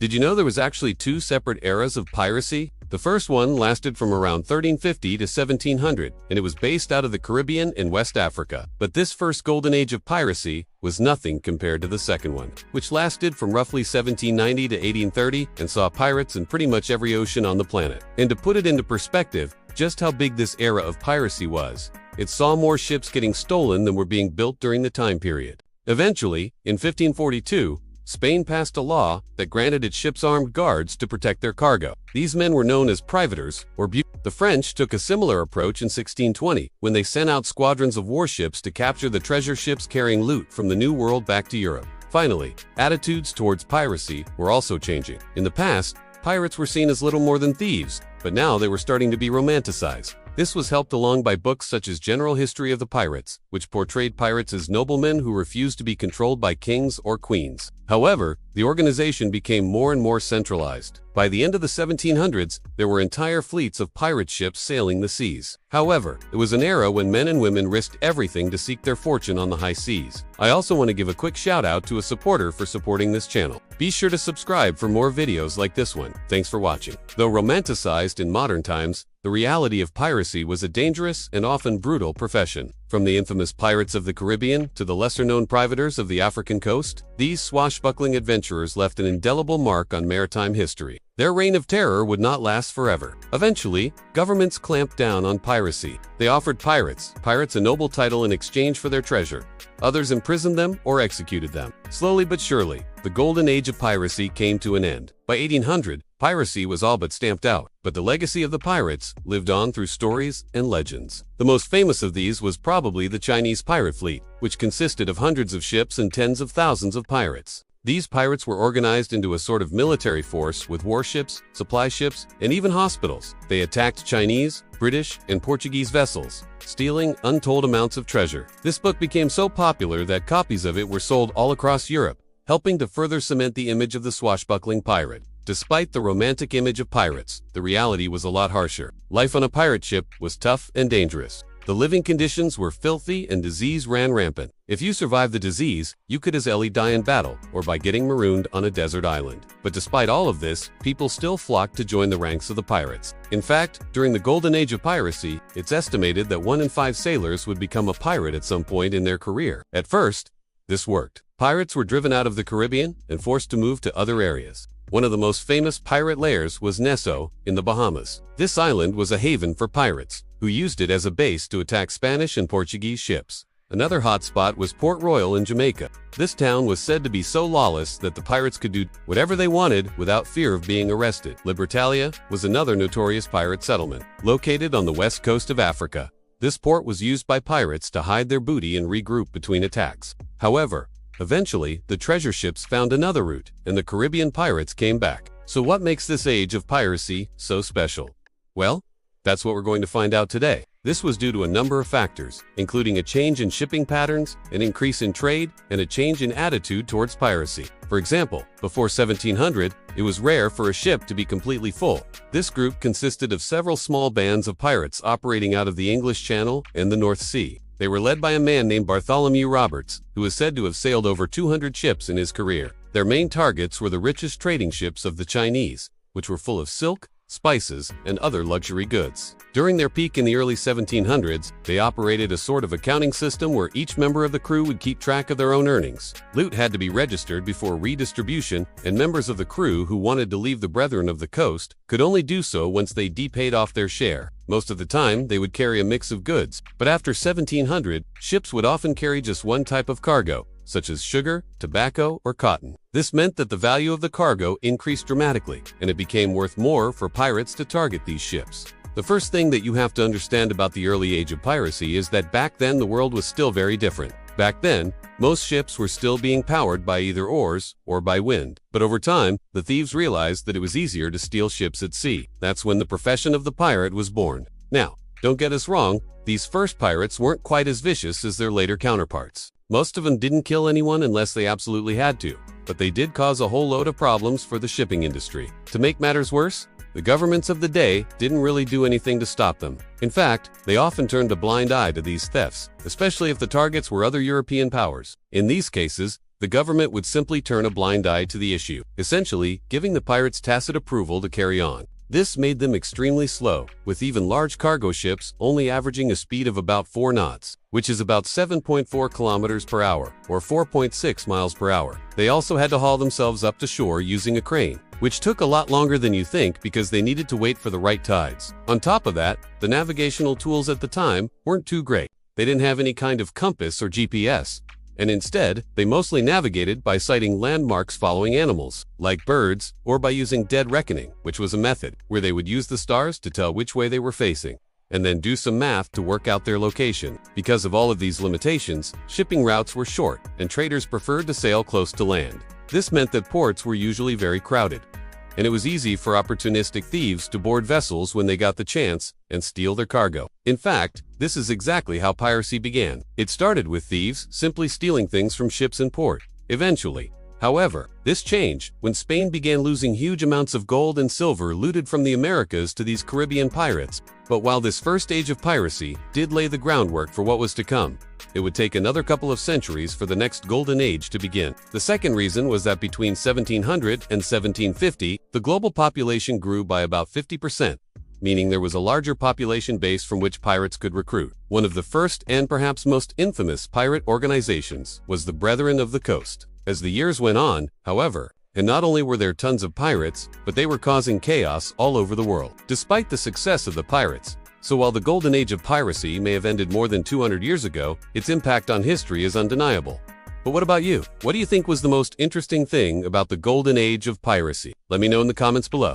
Did you know there was actually two separate eras of piracy? The first one lasted from around 1350 to 1700, and it was based out of the Caribbean and West Africa. But this first golden age of piracy was nothing compared to the second one, which lasted from roughly 1790 to 1830 and saw pirates in pretty much every ocean on the planet. And to put it into perspective, just how big this era of piracy was, it saw more ships getting stolen than were being built during the time period. Eventually, in 1542, Spain passed a law that granted its ships armed guards to protect their cargo. These men were known as privateers or The French took a similar approach in 1620 when they sent out squadrons of warships to capture the treasure ships carrying loot from the New World back to Europe. Finally, attitudes towards piracy were also changing. In the past, pirates were seen as little more than thieves, but now they were starting to be romanticized. This was helped along by books such as General History of the Pirates, which portrayed pirates as noblemen who refused to be controlled by kings or queens. However, the organization became more and more centralized. By the end of the 1700s, there were entire fleets of pirate ships sailing the seas. However, it was an era when men and women risked everything to seek their fortune on the high seas. I also want to give a quick shout out to a supporter for supporting this channel. Be sure to subscribe for more videos like this one. Thanks for watching. Though romanticized in modern times, the reality of piracy was a dangerous and often brutal profession. From the infamous pirates of the Caribbean to the lesser-known privateers of the African coast, these swashbuckling adventurers left an indelible mark on maritime history. Their reign of terror would not last forever. Eventually, governments clamped down on piracy. They offered pirates a noble title in exchange for their treasure. Others imprisoned them or executed them. Slowly but surely, the golden age of piracy came to an end. By 1800, piracy was all but stamped out, but the legacy of the pirates lived on through stories and legends. The most famous of these was probably the Chinese pirate fleet, which consisted of hundreds of ships and tens of thousands of pirates. These pirates were organized into a sort of military force with warships, supply ships, and even hospitals. They attacked Chinese, British, and Portuguese vessels, stealing untold amounts of treasure. This book became so popular that copies of it were sold all across Europe, helping to further cement the image of the swashbuckling pirate. Despite the romantic image of pirates, the reality was a lot harsher. Life on a pirate ship was tough and dangerous. The living conditions were filthy and disease ran rampant. If you survived the disease, you could as easily die in battle or by getting marooned on a desert island. But despite all of this, people still flocked to join the ranks of the pirates. In fact, during the golden age of piracy, it's estimated that 1 in 5 sailors would become a pirate at some point in their career. At first, this worked. Pirates were driven out of the Caribbean and forced to move to other areas. One of the most famous pirate lairs was Nassau in the Bahamas. This island was a haven for pirates, who used it as a base to attack Spanish and Portuguese ships. Another hotspot was Port Royal in Jamaica. This town was said to be so lawless that the pirates could do whatever they wanted without fear of being arrested. Libertalia was another notorious pirate settlement, located on the west coast of Africa. This port was used by pirates to hide their booty and regroup between attacks. However, eventually, the treasure ships found another route, and the Caribbean pirates came back. So what makes this age of piracy so special? Well, that's what we're going to find out today. This was due to a number of factors, including a change in shipping patterns, an increase in trade, and a change in attitude towards piracy. For example, before 1700, it was rare for a ship to be completely full. This group consisted of several small bands of pirates operating out of the English Channel and the North Sea. They were led by a man named Bartholomew Roberts, who is said to have sailed over 200 ships in his career. Their main targets were the richest trading ships of the Chinese, which were full of silk, spices, and other luxury goods. During their peak in the early 1700s, they operated a sort of accounting system where each member of the crew would keep track of their own earnings. Loot had to be registered before redistribution, and members of the crew who wanted to leave the brethren of the coast could only do so once they depaid off their share. Most of the time, they would carry a mix of goods, but after 1700, ships would often carry just one type of cargo, such as sugar, tobacco, or cotton. This meant that the value of the cargo increased dramatically, and it became worth more for pirates to target these ships. The first thing that you have to understand about the early age of piracy is that back then the world was still very different. Back then, most ships were still being powered by either oars or by wind. But over time, the thieves realized that it was easier to steal ships at sea. That's when the profession of the pirate was born. Now, don't get us wrong, these first pirates weren't quite as vicious as their later counterparts. Most of them didn't kill anyone unless they absolutely had to, but they did cause a whole load of problems for the shipping industry. To make matters worse, the governments of the day didn't really do anything to stop them. In fact, they often turned a blind eye to these thefts, especially if the targets were other European powers. In these cases, the government would simply turn a blind eye to the issue, essentially giving the pirates tacit approval to carry on. This made them extremely slow, with even large cargo ships only averaging a speed of about 4 knots, which is about 7.4 kilometers per hour, or 4.6 miles per hour. They also had to haul themselves up to shore using a crane, which took a lot longer than you think because they needed to wait for the right tides. On top of that, the navigational tools at the time weren't too great. They didn't have any kind of compass or GPS, and instead, they mostly navigated by sighting landmarks following animals, like birds, or by using dead reckoning, which was a method where they would use the stars to tell which way they were facing, and then do some math to work out their location. Because of all of these limitations, shipping routes were short, and traders preferred to sail close to land. This meant that ports were usually very crowded, and it was easy for opportunistic thieves to board vessels when they got the chance and steal their cargo. In fact, this is exactly how piracy began. It started with thieves simply stealing things from ships in port. Eventually, however, this changed when Spain began losing huge amounts of gold and silver looted from the Americas to these Caribbean pirates. But while this first age of piracy did lay the groundwork for what was to come, it would take another couple of centuries for the next golden age to begin. The second reason was that between 1700 and 1750, the global population grew by about 50%, meaning there was a larger population base from which pirates could recruit. One of the first and perhaps most infamous pirate organizations was the Brethren of the Coast. As the years went on, however, and not only were there tons of pirates, but they were causing chaos all over the world. Despite the success of the pirates, so while the golden age of piracy may have ended more than 200 years ago, its impact on history is undeniable. But what about you? What do you think was the most interesting thing about the golden age of piracy? Let me know in the comments below.